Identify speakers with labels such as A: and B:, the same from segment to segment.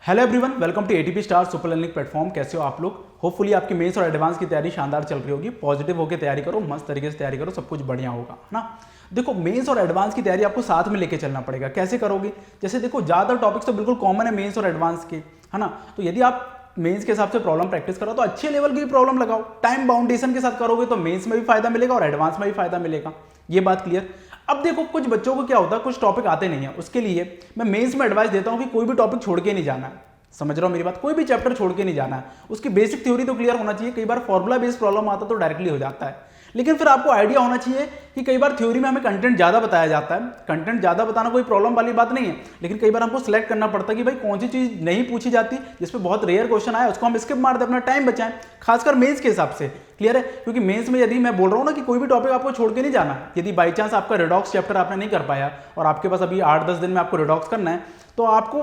A: Hello everyone, welcome to ATP star super learning platform. कैसे हो आप लोग? होपफुली आपकी मेंस और एडवांस की तैयारी शानदार चल रही होगी। पॉजिटिव होकर तैयारी करो, मस्त तरीके से तैयारी करो, सब कुछ बढ़िया होगा, है ना। देखो, मेंस और एडवांस की तैयारी आपको साथ में लेके चलना पड़ेगा। कैसे करोगे? जैसे देखो, ज़्यादा टॉपिक्स तो बिल्कुल कॉमन है मेंस और एडवांस के, है ना। तो यदि आप मेंस के हिसाब से प्रॉब्लम प्रैक्टिस करो तो अच्छे लेवल की प्रॉब्लम लगाओ। टाइम बाउंडेशन के साथ करोगे तो मेंस में भी फायदा मिलेगा और एडवांस में भी फायदा मिलेगा। ये बात क्लियर? अब देखो, कुछ बच्चों को क्या होता है, कुछ टॉपिक आते नहीं है, उसके लिए मैं मेंस में एडवाइस देता हूं कि कोई भी टॉपिक छोड़ के नहीं जाना है। समझ रहा हो मेरी बात? कोई भी चैप्टर छोड़ के नहीं जाना है। उसकी बेसिक थ्योरी तो क्लियर होना चाहिए। कई बार फॉर्मुला बेस्ड प्रॉब्लम आता तो डायरेक्टली हो जाता है, लेकिन फिर आपको आइडिया होना चाहिए कि कई बार थ्योरी में हमें कंटेंट ज्यादा बताया जाता है। कंटेंट ज्यादा बताना कोई प्रॉब्लम वाली बात नहीं है, लेकिन कई बार हमको सिलेक्ट करना पड़ता है कि भाई कौन सी चीज नहीं पूछी जाती, जिसपे बहुत रेयर क्वेश्चन आया, उसको हम स्किप मार दे, अपना टाइम बचाएं, खासकर मेंस के हिसाब से। क्लियर है? क्योंकि मेंस में यदि मैं बोल रहा हूं ना कि कोई भी टॉपिक आपको छोड़ के नहीं जाना। यदि बाई चांस आपका रिडॉक्स चैप्टर आपने नहीं कर पाया और आपके पास अभी 8-10 दिन में आपको रिडॉक्स करना है, तो आपको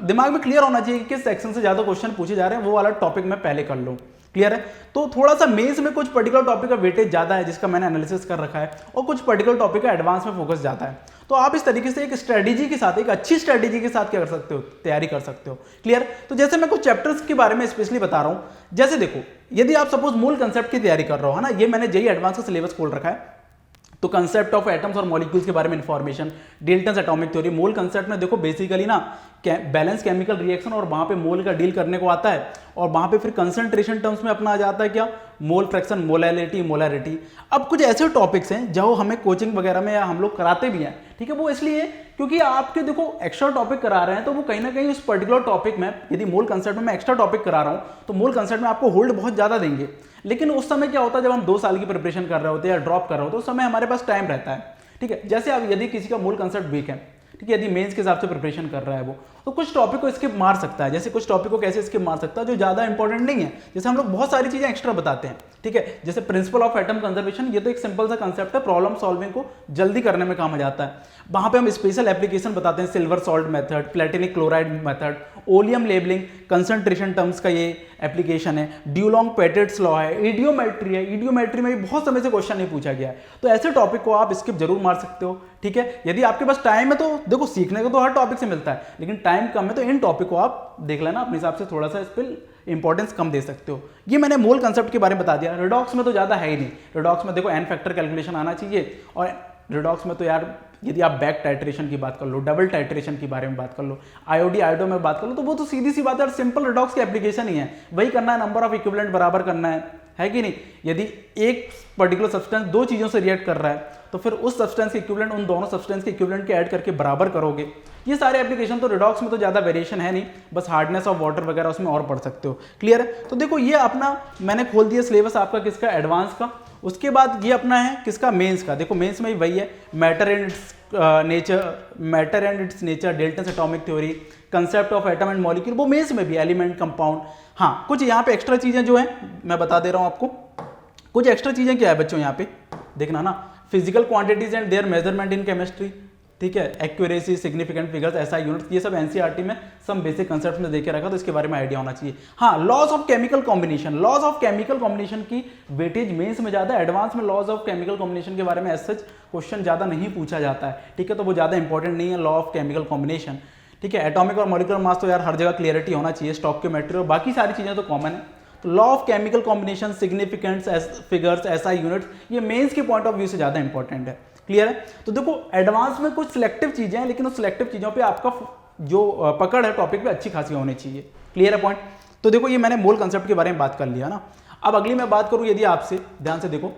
A: दिमाग में क्लियर होना चाहिए कि किस सेक्शन से ज्यादा क्वेश्चन पूछे जा रहे हैं, वो वाला टॉपिक मैं पहले कर लूं। क्लियर है? तो थोड़ा सा मेंस में कुछ पर्टिकुलर टॉपिक का वेटेज ज्यादा है, जिसका मैंने एनालिसिस कर रखा है, और कुछ पर्टिकुलर टॉपिक का एडवांस में फोकस ज्यादा है। तो आप इस तरीके से एक स्ट्रेटेजी के साथ, एक अच्छी स्ट्रेटेजी के साथ क्या कर सकते हो, तैयारी कर सकते हो। क्लियर? तो जैसे मैं कुछ चैप्टर्स के बारे में स्पेशली बता रहा हूं। जैसे देखो, यदि आप सपोज मूल कंसेप्ट की तैयारी कर रहे हो, है ना, ये मैंने जेईई एडवांस का सिलेबस खोल रखा है। तो कंसेप्ट ऑफ एटम्स और मॉलिक्यूल्स के बारे में इंफॉर्मेशन, डेल्टन्स एटॉमिक थ्योरी। मोल कंसेप्ट में देखो बेसिकली ना बैलेंस केमिकल रिएक्शन, और वहां पे मोल का डील करने को आता है, और वहां पे फिर कंसंट्रेशन टर्म्स में अपना आ जाता है क्या, मोल फ्रैक्शन, मोलैलिटी, मोलैरिटी। अब कुछ ऐसे टॉपिक्स हैं जो हमें कोचिंग वगैरह में या हम लोग कराते भी हैं, ठीक है। वो इसलिए क्योंकि आपके देखो एक्स्ट्रा टॉपिक करा रहे हैं, तो वो कहीं ना कहीं उस पर्टिकुलर टॉपिक में, यदि मोल कंसेप्ट में मैं एक्स्ट्रा टॉपिक करा रहा हूं, तो मोल कंसेप्ट में आपको होल्ड बहुत ज्यादा देंगे। लेकिन उस समय क्या होता है, जब हम 2 साल की प्रिपरेशन कर रहे होते हैं या ड्रॉप कर रहे होते हैं, उस समय हमारे पास टाइम रहता है, ठीक है। जैसे अब यदि किसी का मूल कंसेप्ट वीक है, ठीक है, यदि मेंस के हिसाब से प्रिपरेशन कर रहा है वो, तो कुछ टॉपिक को स्किप मार सकता है। जैसे कुछ टॉपिक को कैसे स्किप मार सकता है जो ज्यादा इंपॉर्टेंट नहीं है। जैसे हम लोग बहुत सारी चीजें एक्स्ट्रा बताते हैं, ठीक है। जैसे प्रिंसिपल ऑफ एटम कंजर्वेशन, ये तो एक सिंपल सा कंसेप्ट है, प्रॉब्लम सॉल्विंग को जल्दी करने में काम आ जाता है। वहां पे हम स्पेशल एप्लीकेशन बताते हैं, silver salt method, platinic chloride method, oleum labelling, concentration terms का ये एप्लीकेशन है, ड्यूलोंग पेटेट्स लॉ है, इडियोमेट्री है। इडियोमेट्री में भी बहुत समय से क्वेश्चन नहीं पूछा गया है, तो ऐसे टॉपिक को आप स्किप जरूर मार सकते हो, ठीक है। यदि आपके पास टाइम है तो देखो, सीखने को तो हर टॉपिक से मिलता है, लेकिन टाइम कम है तो इन टॉपिक को आप देख लेना अपने हिसाब से, थोड़ा सा इस पर इंपॉर्टेंस कम दे सकते हो। ये मैंने मोल कंसेप्ट के बारे में बता दिया। रिडॉक्स में तो ज्यादा है ही नहीं। रिडॉक्स में देखो एन फैक्टर कैलकुलेशन आना चाहिए, और रिडॉक्स में तो यार यदि आप बैक टाइट्रेशन की बात कर लो, डबल टाइट्रेशन के बारे में बात कर लो, आईओडी आयोडो में बात कर लो, तो वो तो सीधी सी बात है, सिंपल रिडॉक्स की एप्लीकेशन ही है। वही करना है, नंबर ऑफ इक्विवेलेंट बराबर करना है कि नहीं। यदि एक पर्टिकुलर सब्सटेंस 2 चीजों से रिएक्ट कर रहा है, तो फिर उस सब्सटेंस के इक्विवेलेंट उन दोनों सब्सटेंस के इक्विवेलेंट के ऐड करके बराबर करोगे। ये सारे एप्लीकेशन तो रिडॉक्स में तो ज्यादा वेरिएशन है नहीं, बस हार्डनेस ऑफ वाटर वगैरह उसमें और पढ़ सकते हो। क्लियर है? तो देखो, ये अपना मैंने खोल दिया सिलेबस आपका किसका, एडवांस का। उसके बाद ये अपना है किसका, मेंस का। देखो मेंस में वही है, matter and it's nature, Dalton's atomic theory, concept of atom and molecule, वो मेंस में भी, एलिमेंट, कंपाउंड। हाँ, कुछ यहाँ पे एक्स्ट्रा चीजें जो है मैं बता दे रहा हूँ आपको। कुछ एक्स्ट्रा चीजें क्या है बच्चों, यहाँ पे देखना ना, physical quantities and there measurement in chemistry, ठीक है, accuracy, significant figures, SI units, ये सब एनसीईआरटी में सम बेसिक कंसेप्ट में देके रखा, तो इसके बारे में आइडिया होना चाहिए। हाँ, laws of chemical combination, laws of chemical combination की वेटेज मेंस में ज्यादा, एडवांस में लॉज ऑफ केमिकल कॉम्बिनेशन के बारे में एज सच क्वेश्चन ज्यादा नहीं पूछा जाता है, ठीक है, तो वो ज्यादा इंपॉर्टेंट नहीं है लॉ ऑफ केमिकल कॉम्बिनेशन, ठीक है। एटॉमिक और मॉलिक्यूलर मास तो यार हर जगह क्लियरिटी होना चाहिए, स्टोइकियोमेट्री और बाकी सारी चीजें तो कॉमन है। तो law of chemical combination, significant figures, SI units, ये मेंस के पॉइंट ऑफ व्यू से ज्यादा इंपॉर्टेंट है। क्लियर है? तो देखो, एडवांस में कुछ सिलेक्टिव चीजें हैं, लेकिन उस सिलेक्टिव चीजों पे आपका जो पकड़ है टॉपिक पे अच्छी खासी होनी चाहिए। क्लियर है पॉइंट? तो देखो, ये मैंने मोल कंसेप्ट के बारे में बात कर लिया ना। अब अगली मैं बात करूं, यदि आपसे ध्यान से देखो,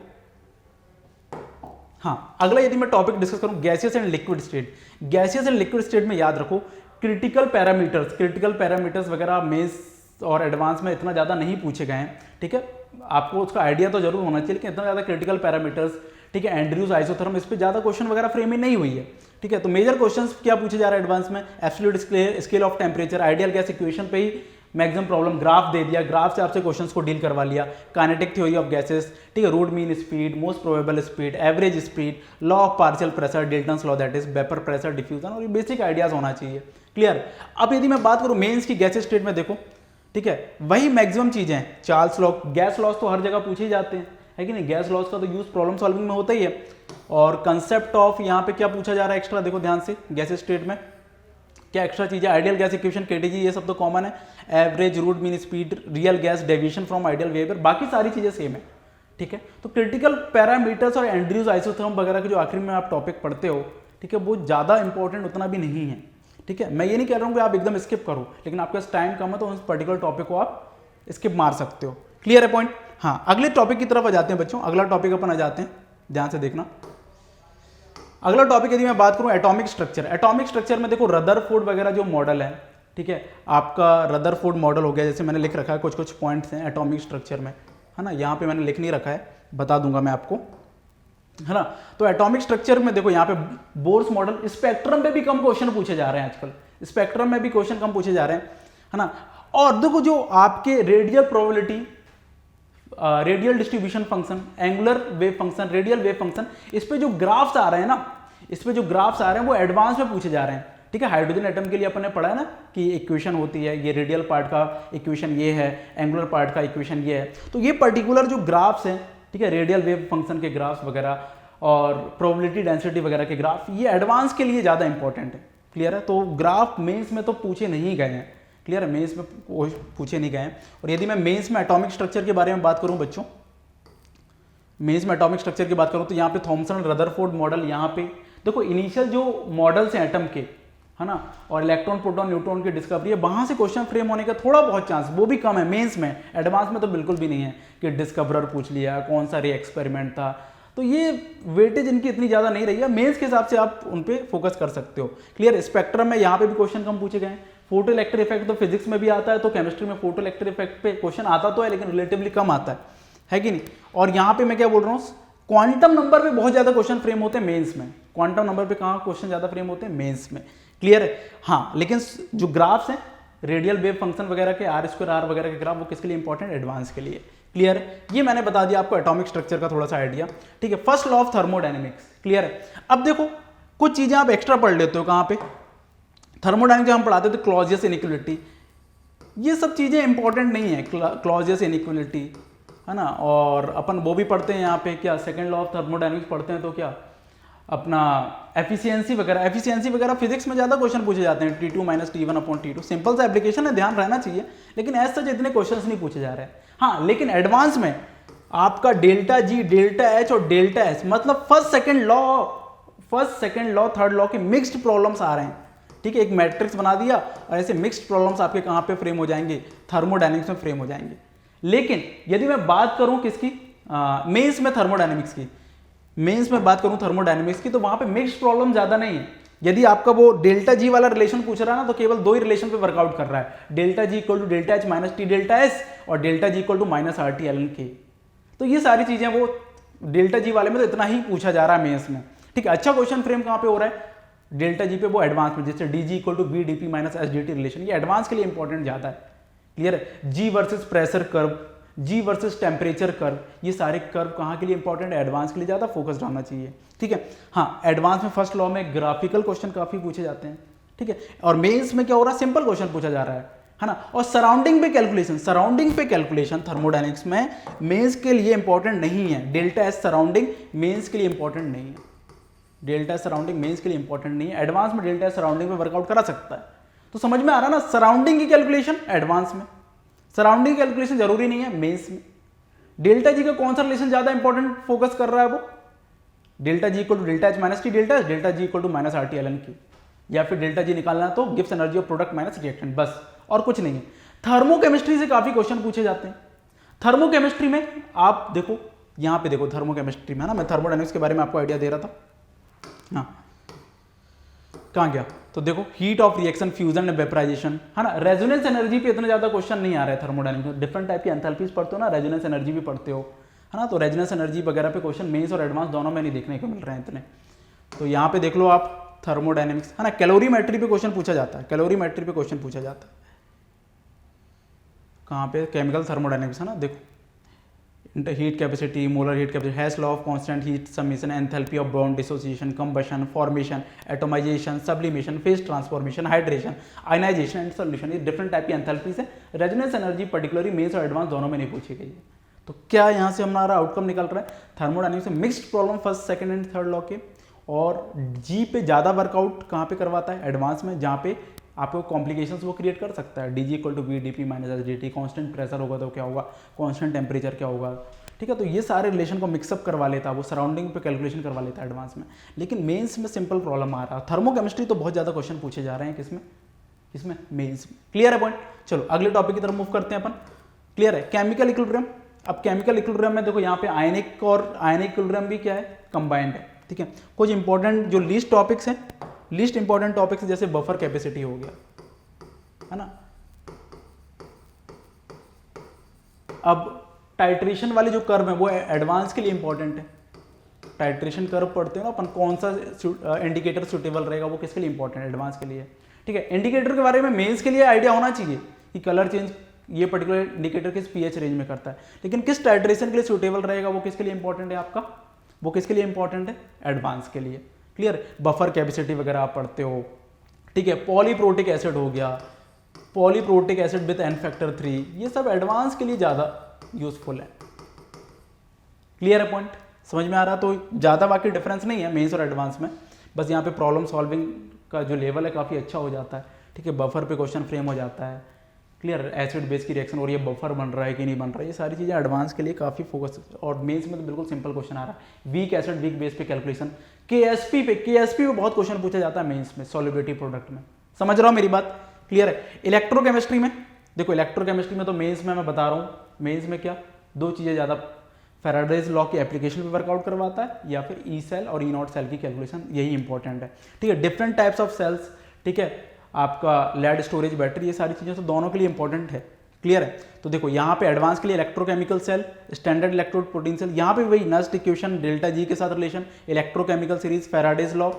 A: हाँ, अगला यदि मैं टॉपिक डिस्कस करूं, gaseous and liquid state. Gaseous and liquid state में याद रखो, क्रिटिकल पैरामीटर्स वगैरह मेंस और एडवांस में इतना ज्यादा नहीं पूछे गए हैं, ठीक है। आपको उसका आइडिया तो जरूर होना चाहिए, लेकिन इतना ज्यादा क्रिटिकल पैरामीटर्स, ठीक है, एंड्रयूज, आइसोथर्म, इस पे ज्यादा क्वेश्चन वगैरह फ्रेमिंग नहीं हुई है, ठीक है। तो मेजर क्वेश्चंस क्या पूछे जा रहा है एडवांस में, absolute scale of temperature, ideal gas equation पे ही मैक्सिमम प्रॉब्लम, ग्राफ दे दिया, ग्राफ से आपसे क्वेश्चंस को डील करवा लिया, काइनेटिक थ्योरी ऑफ गैसेस, ठीक है, root mean speed, most probable speed, average speed, law of partial pressure, Dalton's law, that is vapour pressure diffusion, और ये बेसिक आइडियाज होना चाहिए। क्लियर? अब यदि मैं बात करूं मेंस की गैसेस स्टेट में, देखो, ठीक है, वही मैक्सिमम चीजें हैं, चार्ल्स लॉ, गैस लॉस तो हर जगह पूछे ही जाते हैं, है कि नहीं। गैस लॉस का तो यूज प्रॉब्लम सॉल्विंग में होता ही है। और कंसेप्ट ऑफ, यहाँ पे क्या पूछा जा रहा है एक्स्ट्रा, देखो ध्यान से, गैस स्टेट में क्या एक्स्ट्रा चीज़ें, आइडियल गैस इक्वेशन, केटीजी, ये सब तो कॉमन है, average, root mean speed, real gas, deviation from ideal behaviour, बाकी सारी चीज़ें सेम है, ठीक है। तो क्रिटिकल पैरामीटर्स और एंड्रयूज आइसोथर्म वगैरह के जो आखिरी में आप टॉपिक पढ़ते हो, ठीक है, वो ज़्यादा इंपॉर्टेंट उतना भी नहीं है, ठीक है। मैं ये नहीं कह रहा हूँ कि आप एकदम स्किप करो, लेकिन आपके पास टाइम कम है तो उस पर्टिकुलर टॉपिक को आप स्किप मार सकते हो। क्लियर है पॉइंट? हाँ, अगले टॉपिक की तरफ आ जाते हैं बच्चों। अगला टॉपिक अपन आ जाते हैं, ध्यान से देखना। अगला टॉपिक यदि मैं बात करूं एटॉमिक स्ट्रक्चर, एटॉमिक स्ट्रक्चर में देखो रदरफोर्ड वगैरह जो मॉडल है, ठीक है, आपका रदरफोर्ड मॉडल हो गया, जैसे मैंने लिख रखा है कुछ कुछ पॉइंट्स हैं एटॉमिक स्ट्रक्चर में, है ना, यहाँ पे मैंने लिख नहीं रखा है, बता दूंगा मैं आपको, है ना। तो एटॉमिक स्ट्रक्चर में देखो यहाँ पे बोर्स मॉडल, स्पेक्ट्रम पे भी कम क्वेश्चन पूछे जा रहे हैं आजकल, स्पेक्ट्रम में भी क्वेश्चन कम पूछे जा रहे हैं, है ना। और देखो जो आपके radial probability, radial distribution function, angular wave function, radial wave function, इस पे जो ग्राफ्स आ रहे हैं ना, इस पे जो ग्राफ्स आ रहे हैं वो एडवांस में पूछे जा रहे हैं, ठीक है। हाइड्रोजन एटम के लिए अपन ने पढ़ा है ना कि इक्वेशन होती है, ये रेडियल पार्ट का इक्वेशन ये है, एंगुलर पार्ट का इक्वेशन ये है। तो ये पर्टिकुलर जो ग्राफ्स हैं, ठीक है, रेडियल वेव फंक्शन के ग्राफ्स वगैरह और प्रोबेबिलिटी डेंसिटी वगैरह के ग्राफ, ये एडवांस के लिए ज़्यादा इंपॉर्टेंट है। क्लियर है? तो ग्राफ मेंस में तो पूछे नहीं गए हैं, क्लियर है, मेंस में पूछे नहीं गए हैं। और यदि मैं मेंस में एटॉमिक स्ट्रक्चर के बारे में बात करूं बच्चों, मेंस में एटॉमिक स्ट्रक्चर की बात करूं तो यहाँ पे थॉमसन रदरफोर्ड मॉडल, यहाँ पे देखो इनिशियल जो मॉडल्स हैं एटम के, है ना, और इलेक्ट्रॉन प्रोटॉन न्यूट्रॉन की डिस्कवरी है, वहां से क्वेश्चन फ्रेम होने का थोड़ा बहुत चांस, वो भी कम है मेंस में, एडवांस में तो बिल्कुल भी नहीं है कि डिस्कवरर पूछ लिया, कौन सा रे एक्सपेरिमेंट था, तो ये वेटेज इनकी इतनी ज्यादा नहीं रही है। मेंस के हिसाब से आप उन पे फोकस कर सकते हो। क्लियर? स्पेक्ट्रम में यहाँ पे भी क्वेश्चन कम पूछे गए हैं। फोटो इलेक्ट्रिक इफेक्ट तो फिजिक्स में भी आता है, तो केमिस्ट्री में फोटो इलेक्ट्रिक इफेक्ट पे क्वेश्चन आता तो है, लेकिन रिलेटिवली कम आता है कि नहीं। और यहाँ पे मैं क्या बोल रहा हूँ, क्वांटम नंबर पे बहुत ज्यादा क्वेश्चन फ्रेम होते हैं मेंस में, क्वांटम नंबर पे कहाँ क्वेश्चन ज्यादा फ्रेम होते हैं, मेंस में। क्लियर है? हाँ, लेकिन जो ग्राफ्स हैं रेडियल वेव फंक्शन वगैरह के, आर स्क्वायर आर वगैरह के ग्राफ, वो किसके लिए इंपॉर्टेंट, एडवांस के लिए। क्लियर है? ये मैंने बता दिया आपको एटॉमिक स्ट्रक्चर का थोड़ा सा आइडिया, ठीक है। First law of thermodynamics, clear है। अब देखो कुछ चीजें आप एक्स्ट्रा पढ़ लेते हो, कहां पे, थर्मोडायनेमिक्स हम पढ़ाते थे, क्लॉजियस इनइक्वालिटी, ये सब चीजें इंपॉर्टेंट नहीं है, क्लॉजियस इनइक्वालिटी, है ना। और अपन वो भी पढ़ते हैं यहाँ पे, क्या सेकंड लॉ ऑफ थर्मोडायनेमिक्स पढ़ते हैं, तो क्या अपना एफिशिएंसी वगैरह फिजिक्स में ज्यादा क्वेश्चन पूछे जाते हैं, T2 - T1 upon T2, simple सा एप्लीकेशन है, ध्यान रहना चाहिए, लेकिन एज सच इतने क्वेश्चंस नहीं पूछे जा रहे हैं। हाँ, लेकिन एडवांस में आपका डेल्टा जी, डेल्टा एच और डेल्टा एस, मतलब first second law third law के मिक्स्ड प्रॉब्लम्स आ रहे हैं, ठीक है। एक मैट्रिक्स बना दिया और ऐसे मिक्स्ड प्रॉब्लम्स आपके कहां पे फ्रेम हो जाएंगे, थर्मोडायनेमिक्स में फ्रेम हो जाएंगे। लेकिन यदि मैं बात करूं किसकी, मेंस में थर्मोडायनेमिक्स की, मेंस में बात करूं थर्मोडायनेमिक्स की, तो वहां पे मिक्स्ड प्रॉब्लम ज्यादा नहीं है। यदि आपका वो डेल्टा जी वाला रिलेशन पूछ रहा है ना, तो केवल दो ही रिलेशन पे वर्कआउट कर रहा है, delta G equal to delta H minus T delta S और delta G equal to minus R T L K. तो ये सारी चीजें वो डेल्टा जी वाले में तो इतना ही पूछा जा रहा है मेंस में, ठीक है। अच्छा क्वेश्चन फ्रेम कहां पे हो रहा है, डेल्टा जी पे, वो एडवांस में, जैसे D G equal to V D P minus S D T relation, ये एडवांस के लिए इंपॉर्टेंट ज्यादा है। क्लियर है? G versus pressure curve, G versus temperature curve, ये सारे कर्व कहाँ के लिए इंपॉर्टेंट है, एडवांस के लिए ज्यादा फोकस रहना चाहिए, ठीक है। हाँ, एडवांस में फर्स्ट लॉ में ग्राफिकल क्वेश्चन काफी पूछे जाते हैं, ठीक है। और मेंस में क्या हो रहा है, सिंपल क्वेश्चन पूछा जा रहा है ना। और सराउंडिंग पे कैलकुलेशन थर्मोडायनेमिक्स में मेंस के लिए इंपॉर्टेंट नहीं है। डेल्टा एस सराउंडिंग मेंस के लिए इंपॉर्टेंट नहीं है, डेल्टा सराउंडिंग मेंस के लिए इंपॉर्टेंट नहीं है। एडवांस में डेल्टा सराउंडिंग पे वर्कआउट करा सकता है। तो समझ में आ रहा है ना, सराउंडिंग की कैलकुलेशन एडवांस में, सराउंडिंग कैलकुलेशन जरूरी नहीं है मेंस में। डेल्टा जी का कौन सा रिलेशन ज्यादा इंपॉर्टेंट फोकस कर रहा है, वो delta G equal to delta H minus T delta H, delta G equal to minus R T L N K, या फिर डेल्टा जी निकालना तो Gibbs energy of product minus reactant, बस, और कुछ नहीं है। थर्मोकेमिस्ट्री से काफी क्वेश्चन पूछे जाते हैं। थर्मोकेमिस्ट्री में आप देखो, यहां पे देखो थर्मोकेमिस्ट्री में, है ना, मैं थर्मोडायनेमिक्स के बारे में आपको आइडिया दे रहा था। हाँ, कहां गया, तो देखो heat of reaction, fusion and vaporisation, है ना। रेजोनेंस एनर्जी पे इतने ज्यादा क्वेश्चन नहीं आ रहे थर्मोडायनेमिक्स में। डिफरेंट टाइप की एंथैल्पीज पढ़ते हो ना, रेजोनेंस एनर्जी भी पढ़ते हो, है ना। तो रेजोनेंस एनर्जी वगैरह पे क्वेश्चन मेंस और एडवांस दोनों में नहीं देखने को मिल रहे हैं इतने। तो यहाँ पे देख लो आप थर्मोडायनेमिक्स, है ना। कैलोरीमेट्री पे क्वेश्चन पूछा जाता है, कैलोरीमेट्री पे क्वेश्चन पूछा जाता है, कहाँ पे, केमिकल थर्मोडायनेमिक्स, है ना। देखो heat capacity, molar heat capacity, Hess's law of constant heat summation, enthalpy of bond dissociation, combustion, formation, atomisation, sublimation, phase transformation, hydration, ionisation and solution, ये डिफरेंट टाइप की एंथैल्पीज है। रेजोनेंस एनर्जी पर्टिकुलरली मेंस और advance दोनों में नहीं पूछी गई है। तो क्या यहाँ से हमारा आउटकम निकल रहा है, थर्मोडायनेमिक्स में mixed problem first second and third law के, और जी पे ज्यादा वर्कआउट कहाँ पे करवाता है, एडवांस में, जहाँ पे आपको कॉम्प्लिकेशंस वो क्रिएट कर सकता है। D G equal to V D P minus S D T, constant pressure होगा तो क्या होगा, कॉन्स्टेंट टेम्परेचर क्या होगा, ठीक है। तो ये सारे रिलेशन को मिक्सअप करवा लेता है वो, सराउंडिंग पे कैलकुलेशन करवा लेता है एडवांस में। लेकिन मेंस में सिंपल प्रॉब्लम आ रहा है। थर्मोकेमिस्ट्री तो बहुत ज़्यादा क्वेश्चन पूछे जा रहे हैं किसमें, इसमें मेंस में। क्लियर है पॉइंट। चलो अगले टॉपिक की तरफ मूव करते हैं अपन। क्लियर है। Chemical equilibrium. अब केमिकल इक्विलिब्रियम में देखो यहाँ पे आयनिक और आयनिक इक्विलिब्रियम भी क्या है, कंबाइंड है, ठीक है। कुछ इंपॉर्टेंट जो लीस्ट टॉपिक्स हैं, लीस्ट इंपॉर्टेंट टॉपिक्स जैसे बफर कैपेसिटी हो गया, है ना। अब टाइट्रेशन वाले जो कर्व है वो एडवांस के लिए इंपॉर्टेंट है। टाइट्रेशन कर्व पढ़ते हो ना अपन, कौन सा इंडिकेटर सुटेबल रहेगा वो किसके लिए इंपॉर्टेंट है, एडवांस के लिए, ठीक है। इंडिकेटर के बारे में मेंस के लिए आइडिया होना चाहिए कि कलर चेंज ये पर्टिकुलर इंडिकेटर किस पीएच रेंज में करता है, लेकिन किस टाइट्रेशन के लिए सुटेबल रहेगा वो किसके लिए इंपॉर्टेंट है आपका, वो किसके लिए इंपॉर्टेंट है, एडवांस के लिए। क्लियर। बफर कैपेसिटी वगैरह आप पढ़ते हो, ठीक है। पॉलीप्रोटिक एसिड हो गया, polyprotic acid with N factor 3, ये सब एडवांस के लिए ज़्यादा यूजफुल है। क्लियर है पॉइंट, समझ में आ रहा। तो ज़्यादा बाकी डिफरेंस नहीं है मेंस और एडवांस में, बस यहाँ पे प्रॉब्लम सॉल्विंग का जो लेवल है काफ़ी अच्छा हो जाता है, ठीक है। बफर पे क्वेश्चन फ्रेम हो जाता है। क्लियर। एसिड बेस की रिएक्शन और ये बफर बन रहा है कि नहीं बन रहा है, ये सारी चीज़ें एडवांस के लिए काफ़ी फोकस। और मेंस में तो बिल्कुल सिंपल क्वेश्चन आ रहा है, वीक एसिड वीक बेस पे कैलकुलेशन। केएसपी पे बहुत क्वेश्चन पूछा जाता है मेंस में, सॉल्युबिलिटी प्रोडक्ट में। समझ रहा हूँ मेरी बात, क्लियर है। इलेक्ट्रोकेमिस्ट्री में देखो, इलेक्ट्रोकेमिस्ट्री में तो मेंस में मैं बता रहा हूँ, मेंस में क्या दो चीज़ें ज़्यादा, फैराडेज लॉ की एप्लीकेशन पे वर्कआउट करवाता है या फिर ई सेल और ई नॉट सेल की कैलकुलेशन, यही इंपॉर्टेंट है, ठीक है। डिफरेंट टाइप्स ऑफ सेल्स, ठीक है, आपका लेड स्टोरेज बैटरी, ये सारी चीज़ें तो दोनों के लिए इंपॉर्टेंट है। क्लियर है। तो देखो यहाँ पे एडवांस के लिए electrochemical cell, standard electrode protein cell, यहाँ पे वही नस्ट इक्वेशन, डेल्टा जी के साथ relation, electrochemical series, Faraday's law,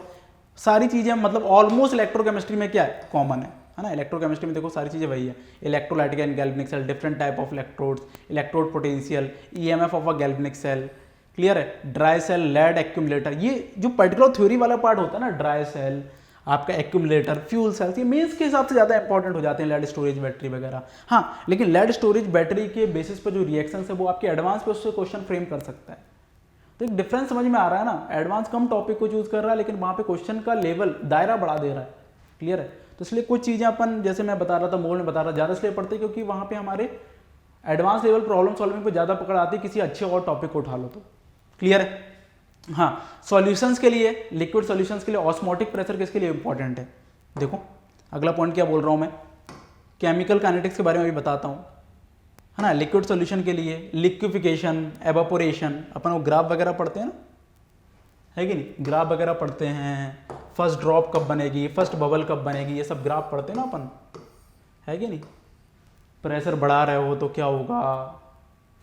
A: सारी चीज़ें मतलब ऑलमोस्ट इलेक्ट्रोकेमिस्ट्री में क्या है, कॉमन है ना। इलेक्ट्रोकेमिस्ट्री में देखो सारी चीज़ें वही है, electrolytic and galvanic cell, different type of electrodes, electrode potential, EMF of a galvanic cell. Clear है। ड्राई सेल, लेड एक्यूमुलेटर, ये जो पर्टिकुलर थ्योरी वाला पार्ट होता है ना, ड्राई सेल, आपका एक्यूमुलेटर, फ्यूल सेल्स, ये मेंस के हिसाब से ज़्यादा इंपॉर्टेंट हो जाते हैं, लेड स्टोरेज बैटरी वगैरह। हाँ, लेकिन लेड स्टोरेज बैटरी के बेसिस पर जो रिएक्शन है वो आपके एडवांस पे उससे क्वेश्चन फ्रेम कर सकता है। तो एक डिफरेंस समझ में आ रहा है ना, एडवांस कम टॉपिक को चूज कर रहा है लेकिन वहाँ पे क्वेश्चन का लेवल, दायरा बढ़ा दे रहा है। क्लियर है। तो इसलिए कुछ चीज़ें अपन, जैसे मैं बता रहा था, मोल में बता रहा, ज़्यादा इसलिए पढ़ते क्योंकि वहाँ पे हमारे एडवांस लेवल प्रॉब्लम सॉल्विंग पे ज़्यादा पकड़ आती है, किसी अच्छे और टॉपिक को उठा लो तो। क्लियर है। हाँ, सॉल्यूशंस के लिए, लिक्विड सॉल्यूशंस के लिए ऑस्मोटिक प्रेशर किसके लिए इंपॉर्टेंट है। देखो अगला पॉइंट क्या बोल रहा हूँ मैं, केमिकल काइनेटिक्स के बारे में भी बताता हूँ, है ना। लिक्विड सॉल्यूशन के लिए लिक्विफिकेशन, एवापोरेशन, अपन वो ग्राफ वगैरह पढ़ते हैं ना, है कि नहीं, ग्राफ वगैरह पढ़ते हैं, फर्स्ट ड्रॉप कब बनेगी, फर्स्ट बबल कब बनेगी, ये सब ग्राफ पढ़ते हैं ना अपन, है कि नहीं। प्रेशर बढ़ा रहे हो तो क्या होगा,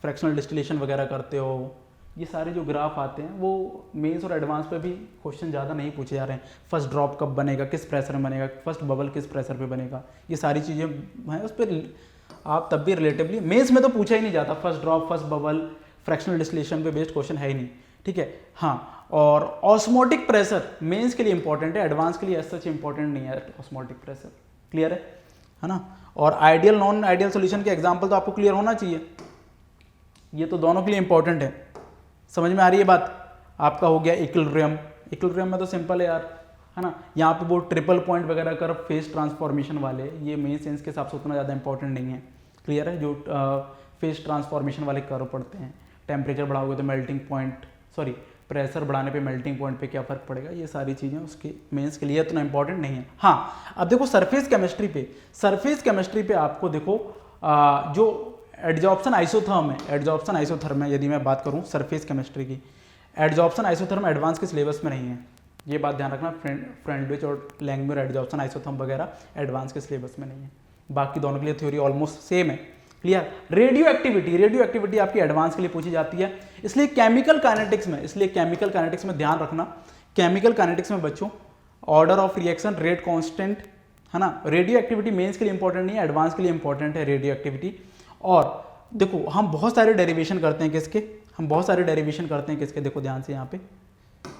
A: फ्रैक्शनल डिस्टिलेशन वगैरह करते हो, ये सारे जो ग्राफ आते हैं वो मेंस और एडवांस पे भी क्वेश्चन ज़्यादा नहीं पूछे जा रहे हैं। फर्स्ट ड्रॉप कब बनेगा, किस प्रेशर में बनेगा, फर्स्ट बबल किस प्रेशर पे बनेगा, ये सारी चीज़ें हैं, उस पर आप तब भी रिलेटिवली, मेंस में तो पूछा ही नहीं जाता, first drop, first bubble, fractional distillation पे बेस्ड क्वेश्चन है ही नहीं, ठीक है। हाँ, और ऑस्मोटिक प्रेशर मेंस के लिए इंपॉर्टेंट है, एडवांस के लिए ऐसा सच इंपॉर्टेंट नहीं है ऑस्मोटिक प्रेशर। क्लियर है ना। और आइडियल नॉन आइडियल सोल्यूशन के एग्जाम्पल तो आपको क्लियर होना चाहिए, ये तो दोनों के लिए इंपॉर्टेंट है। समझ में आ रही है बात। आपका हो गया इक्विलिब्रियम, इक्विलिब्रियम में तो सिंपल है यार, है ना। यहाँ पे वो ट्रिपल पॉइंट वगैरह कर फेस ट्रांसफॉर्मेशन वाले, ये मेन सेंस के हिसाब से उतना ज़्यादा इंपॉर्टेंट नहीं है। क्लियर है। जो फेस ट्रांसफॉर्मेशन वाले कर्व पढ़ते हैं, टेम्परेचर बढ़ाओगे तो मेल्टिंग पॉइंट, सॉरी प्रेशर बढ़ाने पे मेल्टिंग पॉइंट पे क्या फ़र्क पड़ेगा, ये सारी चीज़ें उसके मेंस के लिए इतना इंपॉर्टेंट नहीं है। हाँ, अब देखो सरफेस केमिस्ट्री पे आपको देखो जो एडजॉर्प्शन आइसोथर्म है, एडजॉर्प्शन आइसोथर्म है, यदि मैं बात करूं सरफेस केमिस्ट्री की, एडजॉर्प्शन आइसोथर्म एडवांस के सिलेबस में नहीं है, ये बात ध्यान रखना। फ्रेंडविच और लैंगम्यूर एडजॉर्प्शन आइसोथर्म वगैरह एडवांस के सिलेबस में नहीं है, बाकी दोनों के लिए थ्योरी ऑलमोस्ट सेम है। क्लियर। रेडियो एक्टिविटी आपकी एडवांस के लिए पूछी जाती है, इसलिए केमिकल काइनेटिक्स में ध्यान रखना, केमिकल काइनेटिक्स में बच्चों order of reaction, rate constant, है ना। रेडियो एक्टिविटी मेंस के लिए इंपॉर्टेंट नहीं है, एडवांस के लिए इंपॉर्टेंट है रेडियो एक्टिविटी। और देखो हम बहुत सारे डेरिवेशन करते हैं किसके, देखो ध्यान से यहाँ पे,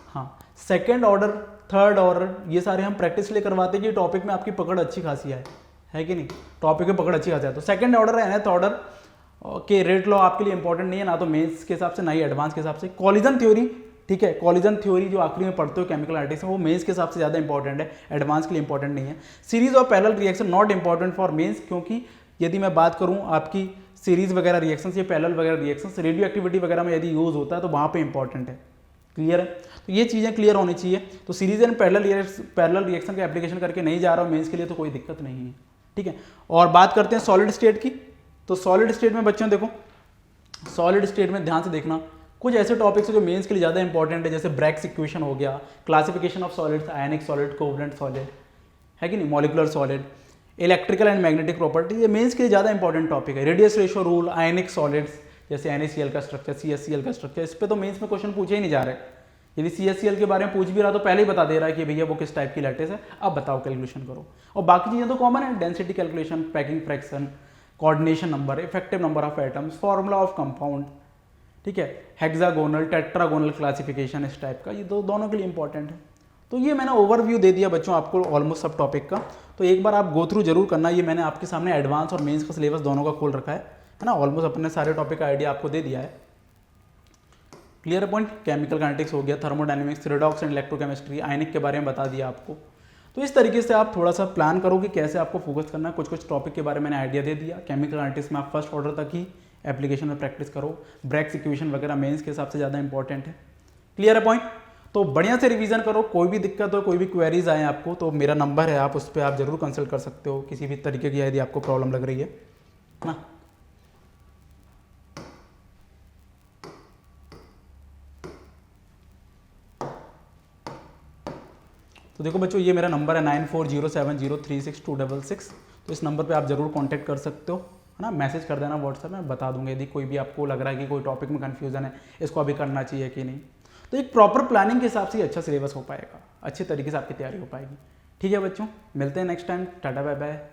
A: हाँ, सेकंड ऑर्डर, थर्ड ऑर्डर, ये सारे हम प्रैक्टिस लिए करवाते हैं कि टॉपिक में आपकी पकड़ अच्छी खासी है कि नहीं, टॉपिक में पकड़ अच्छी खासी है। तो सेकंड ऑर्डर है, नथ ऑर्डर के रेट लॉ आपके लिए इंपॉर्टेंट नहीं है, ना तो मेंस के हिसाब से ना ही एडवांस के हिसाब से। कॉलिजन थ्योरी, ठीक है। कॉलिजन थ्योरी जो आखिरी में पढ़ते हो केमिकल काइनेटिक्स में, वो मेंस के हिसाब से ज़्यादा इंपॉर्टेंट है, एडवांस के लिए इंपॉर्टेंट नहीं है। Series of parallel reaction not important for Mains, क्योंकि यदि मैं बात करूँ आपकी सीरीज वगैरह रिएक्शंस या पैरेलल वगैरह रिएक्शंस रेडियो एक्टिविटी वगैरह में यदि यूज़ होता है तो वहाँ पे इंपॉर्टेंट है। क्लियर है, तो ये चीज़ें क्लियर होनी चाहिए। तो सीरीज एंड पैरेलल रिएक्शन का एप्लीकेशन करके नहीं जा रहा हूँ मेंस के लिए तो कोई दिक्कत नहीं है, ठीक है। और बात करते हैं सॉलिड स्टेट की। तो सॉलिड स्टेट में बच्चों देखो, सॉलिड स्टेट में ध्यान से देखना, कुछ ऐसे टॉपिक्स हैं जो मेंस के लिए ज़्यादा इंपॉर्टेंट है, जैसे ब्रैग्स इक्वेशन हो गया, classification of solids, ionic solid, covalent solid, है कि नहीं, molecular solid, electrical and magnetic property, ये मेंस के लिए ज़्यादा इंपॉर्टेंट टॉपिक है। रेडियस रेशियो रूल, आयनिक सॉलिड्स जैसे NaCl का स्ट्रक्चर, CHCl का स्ट्रक्चर, इस पर तो मेंस में क्वेश्चन पूछे ही नहीं जा रहे। यदि CHCl के बारे में पूछ भी रहा तो पहले ही बता दे रहा है कि भैया वो किस टाइप की लैटिस है, अब बताओ कैलकुलेशन करो। और बाकी चीज़ें तो कॉमन है, density calculation, packing fraction, coordination number, effective number of atoms, formula of compound, ठीक है, हेक्सागोनल, टेट्रागोनल क्लासिफिकेशन, इस टाइप का, ये दोनों के लिए इंपॉर्टेंट है। तो ये मैंने ओवरव्यू दे दिया बच्चों आपको ऑलमोस्ट सब टॉपिक का, तो एक बार आप गो थ्रू जरूर करना। ये मैंने आपके सामने एडवांस और मेंस का सिलेबस दोनों का खोल रखा है ना, ऑलमोस्ट अपने सारे टॉपिक का आइडिया आपको दे दिया है। क्लियर पॉइंट, केमिकल काइनेटिक्स हो गया, थर्मोडायनेमिक्स, रिडॉक्स एंड इलेक्ट्रोकेमिस्ट्री, आयनिक के बारे में बता दिया आपको। तो इस तरीके से आप थोड़ा सा प्लान करो कि कैसे आपको फोकस करना है। कुछ टॉपिक के बारे में मैंने आइडिया दे दिया। केमिकल काइनेटिक्स में आप फर्स्ट ऑर्डर तक ही एप्लीकेशन में प्रैक्टिस करो, ब्रैग्स इक्वेशन वगैरह मेंस के हिसाब से ज़्यादा इंपॉर्टेंट है। क्लियर है पॉइंट, तो बढ़िया से रिवीजन करो। कोई भी दिक्कत हो, कोई भी क्वेरीज आए आपको तो मेरा नंबर है, आप उस पर आप जरूर कंसल्ट कर सकते हो किसी भी तरीके की यदि आपको प्रॉब्लम लग रही है ना। तो देखो बच्चों, ये मेरा नंबर है 9407036266। तो इस नंबर पे आप जरूर कांटेक्ट कर सकते हो, है ना। मैसेज कर देना व्हाट्सएप में, बता दूंगा यदि कोई भी आपको लग रहा है कि कोई टॉपिक में कन्फ्यूजन है, इसको अभी करना चाहिए कि नहीं। तो एक प्रॉपर प्लानिंग के हिसाब से अच्छा सिलेबस हो पाएगा, अच्छे तरीके से आपकी तैयारी हो पाएगी। ठीक है बच्चों, मिलते हैं next time, tata bye bye.